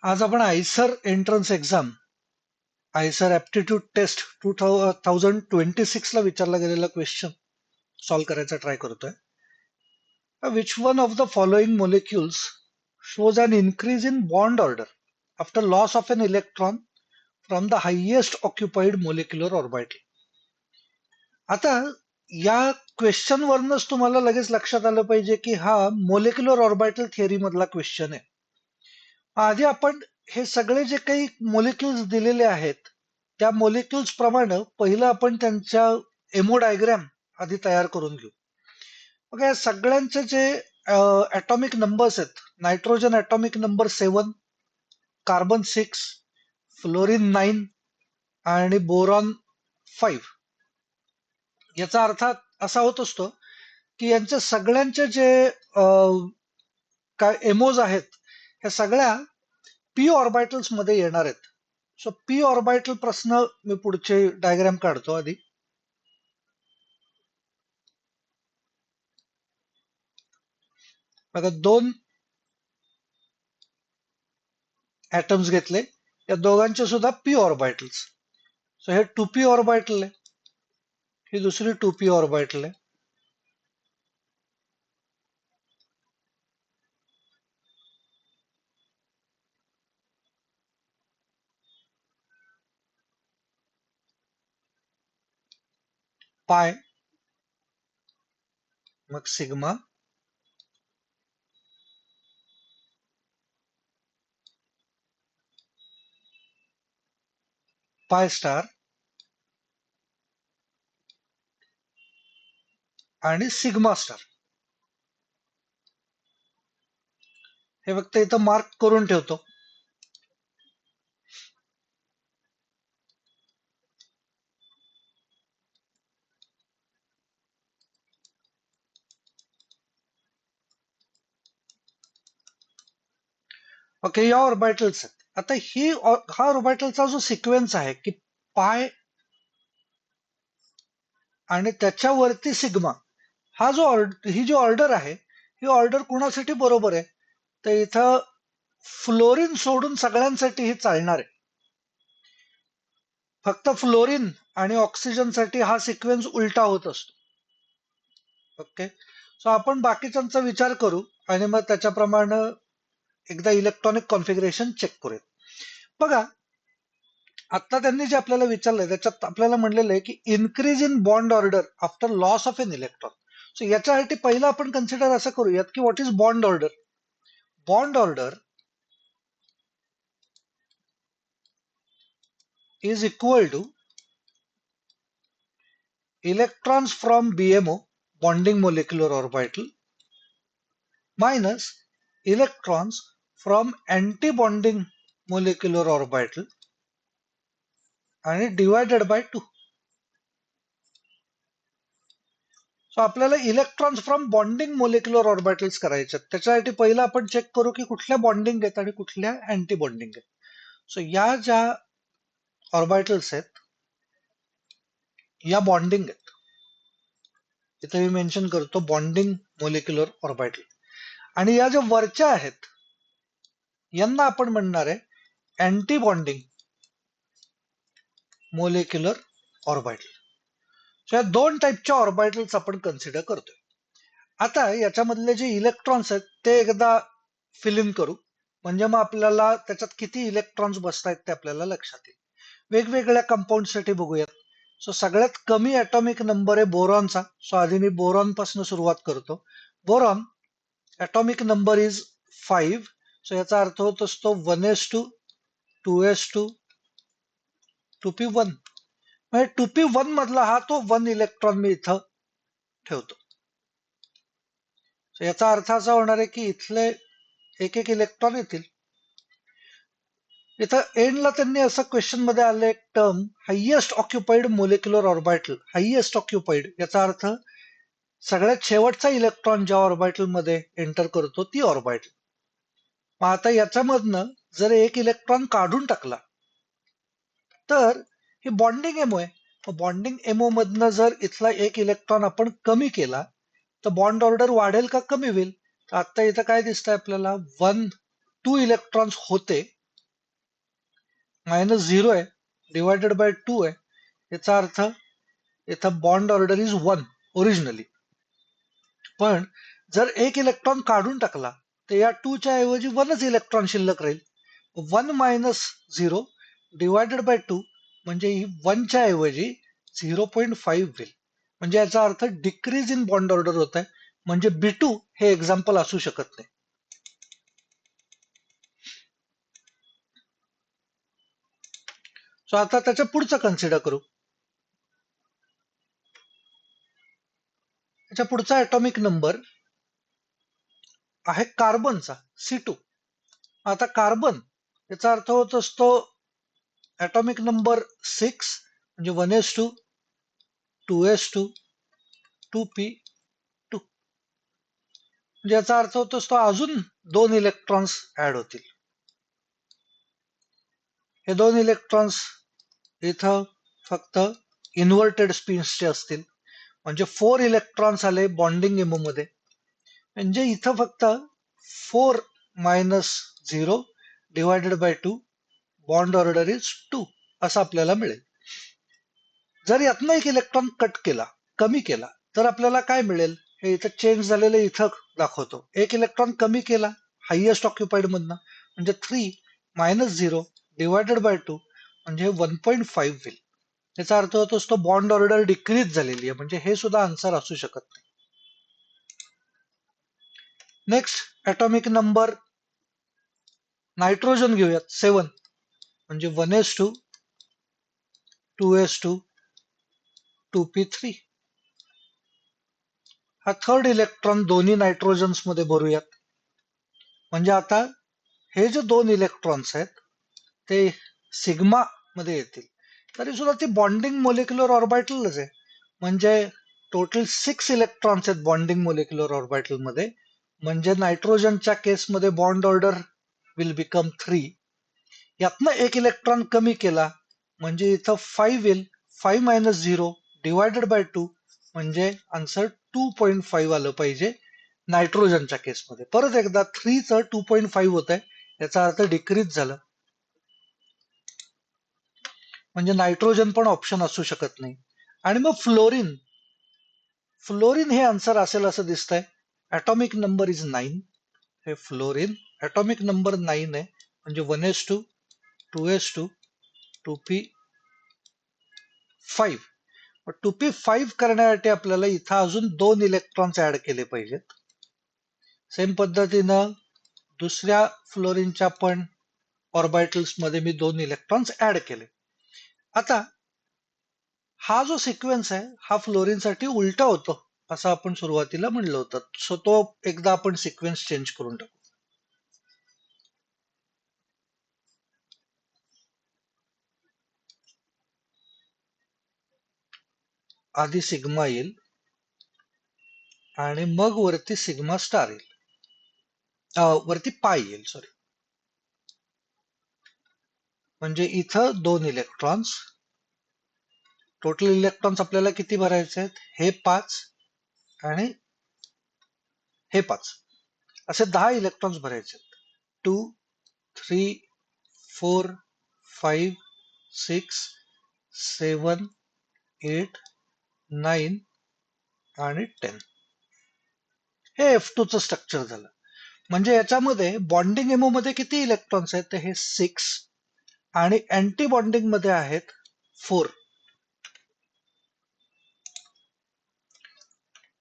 आज आपण IISER entrance exam, IISER aptitude test 2026 ला विचारला गेलेला क्वेश्चन सॉल्व्ह करायचा ट्राय करतोय. Which one of the following molecules shows an increase in bond order after loss of an electron from the highest occupied molecular orbital. आता या question वरूनच तुम्हाला लगेच लक्षात आलं पाहिजे की हा मोलिक्युलर ऑर्बिटल थिअरी मधला क्वेश्चन आहे. आधी आपण हे सगळे जे काही मोलिक्युल्स दिलेले आहेत त्या मोलिक्युल्स प्रमाणे पहिलं आपण त्यांच्या एमो डायग्राम आधी तयार करून घेऊ. बघा या सगळ्यांचे जे ॲटॉमिक नंबर्स आहेत, nitrogen atomic number 7, carbon 6, fluorine 9 आणि बोरॉन 5. याचा अर्थ असा होत असतो की यांच्या सगळ्यांचे जे काय एमोज आहेत ह्या सगळ्या पी ऑर्बिटल्स मध्ये येणार आहेत. सो पी ऑर्बिटल प्रश्न मी पुढचे डायग्राम काढतो आधी. बघा 2 ऍटम्स घेतले, या दोघांचे सुद्धा पी ऑर्बिटल्स. सो हे 2p ऑर्बिटल आहे, ही दुसरी 2p ऑर्बिटल आहे. पाय, मग सिग्मा, पाय स्टार आणि सिग्मा स्टार. हे फक्त इथं मार्क करून ठेवतो. ओके, या ऑर्बिटल्स आहेत. आता हा ऑर्बिटलचा जो सिक्वेन्स आहे की पाय आणि त्याच्यावरती सिग्मा, हा जो ही जी ऑर्डर आहे ही ऑर्डर कुणासाठी बरोबर आहे, तर इथं फ्लोरीन सोडून सगळ्यांसाठी ही चालणार आहे. फक्त फ्लोरीन आणि ऑक्सिजन साठी हा सिक्वेन्स उलटा होत असतो. ओके, सो आपण बाकीच्यांचा विचार करू आणि मग त्याच्याप्रमाणे एकदा इलेक्ट्रॉनिक कॉन्फिगरेशन चेक करूया. बघा आता त्यांनी जे आपल्याला विचारलंय त्याच्यात आपल्याला म्हणलेलं आहे की increase in bond order after loss of an electron. So याच्यासाठी पहिलं आपण कन्सिडर असं करूयात की what is bond order. Bond order is equal to electrons from BMO, bonding molecular orbital, minus electrons from anti-bonding molecular orbital आणि divided by 2. So आपल्याला electrons from bonding molecular orbitals करायचे. त्याच्यासाठी पहिलं आपण चेक करू की कुठल्या बॉन्डिंग आहेत आणि कुठल्या अँटी बॉन्डिंग आहेत. सो या ज्या ऑर्बिटल्स आहेत या बॉन्डिंग आहेत. इथे मी मेन्शन करतो बॉन्डिंग मोलिक्युलर ऑर्बिटल. आणि या ज्या वरच्या आहेत यांना आपण म्हणणार आहे अँटी बॉन्डिंग मोलिक्युलर ऑर्बिटल. या 2 टाईपच्या ऑर्बिटल्स आपण कन्सिडर करतोय. आता याच्यामधले जे इलेक्ट्रॉन्स आहेत ते एकदा फिल इन करू, म्हणजे मग आपल्याला त्याच्यात किती इलेक्ट्रॉन्स बसतायत ते आपल्याला लक्षात येईल. वेगवेगळ्या कंपाऊंड साठी बघूयात. सो सगळ्यात कमी ॲटॉमिक नंबर आहे बोरॉनचा. सो आधी मी बोरॉन पासून सुरुवात करतो. Boron atomic number is 5. So याचा अर्थ होत असतो 1s2, 2s2, 2p1. म्हणजे 2p1 मधला हा तो 1 इलेक्ट्रॉन मी इथं ठेवतो. याचा अर्थ असा होणार आहे की इथले एक एक इलेक्ट्रॉन येतील. इथं एंडला त्यांनी असं क्वेश्चन मध्ये आलं एक term highest occupied molecular orbital. Highest occupied याचा अर्थ सगळ्यात शेवटचा इलेक्ट्रॉन ज्या ऑर्बिटल मध्ये एंटर करतो ती ऑर्बिटल. मग आता याच्यामधनं जर एक इलेक्ट्रॉन काढून टाकला तर ही बॉन्डिंग एमओ आहे. बॉन्डिंग एमओ मधनं जर इथला एक इलेक्ट्रॉन आपण कमी केला तर बॉन्ड ऑर्डर वाढेल का कमी होईल. आता इथं काय दिसतंय आपल्याला 2 इलेक्ट्रॉन्स होते -0 आहे डिवायडेड बाय 2 आहे, याचा अर्थ इथं बॉन्ड ऑर्डर इज 1 ओरिजिनली. पण जर एक इलेक्ट्रॉन काढून टाकला तर या 2 च्या ऐवजी 1च इलेक्ट्रॉन शिल्लक राहील. 1 मायनस 0 डिवायडेड बाय 2 म्हणजे 1 च्या ऐवजी 0.5 होईल. म्हणजे याचा अर्थ डिक्रीज इन बॉन्ड ऑर्डर होत आहे. म्हणजे B2 हे एक्झाम्पल असू शकत नाही. सो आता त्याच्या पुढचं कन्सिडर करू. त्याच्या पुढचा ॲटॉमिक नंबर आहे कार्बनचा C2. आता कार्बन याचा अर्थ होत असतो ॲटॉमिक नंबर 6 म्हणजे 1s2 2s2 2p2. म्हणजे याचा अर्थ होत असतो अजून 2 इलेक्ट्रॉन्स ऍड होतील. हे 2 इलेक्ट्रॉन्स इथं फक्त इन्व्हर्टेड स्पिन्सचे असतील. म्हणजे 4 इलेक्ट्रॉन्स आले बॉन्डिंग एमो मध्ये. म्हणजे इथं फक्त 4 minus 0 divided by 2 bond order is 2 असं आपल्याला मिळेल. जर यातनं एक इलेक्ट्रॉन कट केला, कमी केला, तर आपल्याला काय मिळेल हे इथं चेंज झालेलं इथं दाखवतो. एक इलेक्ट्रॉन कमी केला हायएस्ट ऑक्युपाईड मधनं, म्हणजे 3 मायनस 0 डिवायडेड बाय 2 म्हणजे 1.5 होईल. याचा अर्थ होतो तो बॉन्ड ऑर्डर डिक्रीज झालेली आहे. म्हणजे हे सुद्धा आन्सर असू शकत नाही. नेक्स्ट ॲटॉमिक नंबर नायट्रोजन घेऊयात 7 म्हणजे 1s2 2s2 2p3. हा थर्ड इलेक्ट्रॉन दोन्ही नायट्रोजन्स मध्ये भरूयात. म्हणजे आता हे जे 2 इलेक्ट्रॉन्स आहेत ते सिग्मा मध्ये येतील. तरी सुद्धा ती बॉन्डिंग मोलिक्युलर ऑर्बिटलच आहे. म्हणजे टोटल 6 इलेक्ट्रॉन्स आहेत बॉन्डिंग मोलिक्युलर ऑर्बिटल मध्ये. म्हणजे नायट्रोजनच्या केसमध्ये बॉन्ड ऑर्डर विल बिकम 3. यातनं एक इलेक्ट्रॉन कमी केला म्हणजे इथं 5 येईल. 5 मायनस 0 डिवायडेड बाय 2 म्हणजे आन्सर 2.5 आलं पाहिजे नायट्रोजनच्या केसमध्ये. परत एकदा 3चं 2.5 होत आहे, याचा अर्थ डिक्रीज झालं. म्हणजे नायट्रोजन पण ऑप्शन असू शकत नाही. आणि मग फ्लोरीन. फ्लोरीन हे आन्सर असेल असं दिसतंय. Atomic number is 9. हे फ्लोरीन ॲटॉमिक नंबर 9 आहे. म्हणजे 1s2 2s2 2p5. 2p5 करण्यासाठी आपल्याला इथं अजून 2 इलेक्ट्रॉन्स ऍड केले पाहिजेत. सेम पद्धतीनं दुसऱ्या फ्लोरीनच्या पण ऑर्बिटल्स मध्ये मी 2 इलेक्ट्रॉन्स ऍड केले. आता हा जो सिक्वेन्स आहे हा फ्लोरीनसाठी उलटा होतो असं आपण सुरुवातीला म्हणलं होतं. सो तो एकदा आपण सिक्वेन्स चेंज करून टाकू. आधी सिग्मा येईल आणि मग वरती सिग्मा स्टार येईल. वरती पाय येईल, सॉरी. म्हणजे इथं 2 इलेक्ट्रॉन्स. टोटल इलेक्ट्रॉन्स आपल्याला किती भरायचे आहेत? हे 5 आणि हे 5 असे 10 इलेक्ट्रॉन्स भरायचे आहेत. 2 3 4 5 6 7 8 9 आणि 10. हे F2 चं स्ट्रक्चर झालं. म्हणजे याच्यामध्ये बॉन्डिंग एमओ मध्ये किती इलेक्ट्रॉन्स आहेत? हे 6 आणि अँटी बॉन्डिंग मध्ये आहेत 4.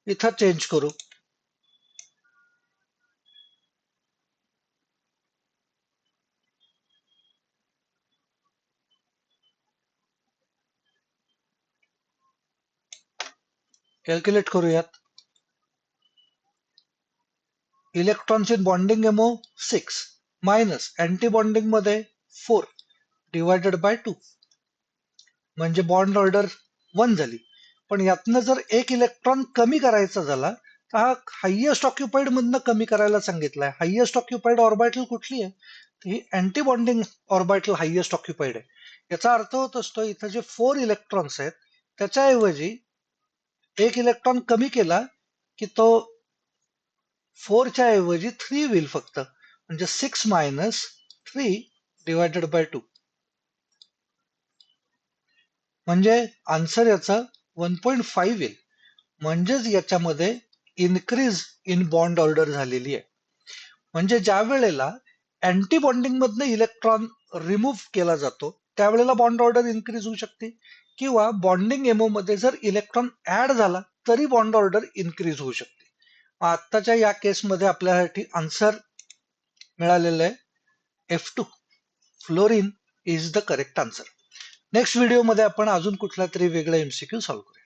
इथं चेंज करू. कॅल्क्युलेट करूयात. Electrons in bonding MO 6 minus anti bonding मध्ये 4 डिवायडेड बाय 2 म्हणजे बॉन्ड ऑर्डर 1 झाली. पण यातनं जर एक इलेक्ट्रॉन कमी करायचा झाला तर हा हायएस्ट ऑक्युपाईड मधनं कमी करायला सांगितलाय. हायएस्ट ऑक्युपाईड ऑर्बिटल कुठली आहे? ही anti bonding orbital highest occupied आहे. याचा अर्थ होत असतो इथं जे 4 इलेक्ट्रॉन्स आहेत त्याच्याऐवजी एक इलेक्ट्रॉन कमी केला की तो 4 च्या ऐवजी 3 होईल फक्त. म्हणजे 6 मायनस 3 डिवायडेड बाय 2. म्हणजे आन्सर याचा 1.5 येईल. म्हणजेच याच्यामध्ये इन्क्रीज इन बॉन्ड ऑर्डर झालेली आहे. म्हणजे ज्या वेळेला अँटी बॉन्डिंग मधनं इलेक्ट्रॉन रिमूव्ह केला जातो त्यावेळेला बॉन्ड ऑर्डर इन्क्रीज होऊ शकते, किंवा बॉन्डिंग एमओ मध्ये जर इलेक्ट्रॉन ऍड झाला तरी बॉन्ड ऑर्डर इन्क्रीज होऊ शकते. आत्ताच्या या केसमध्ये आपल्यासाठी आन्सर मिळालेलं आहे F2, fluorine is the correct answer. Next व्हिडिओमध्ये आपण अजून कुठला तरी वेगळा MCQ सॉल्व्ह करू.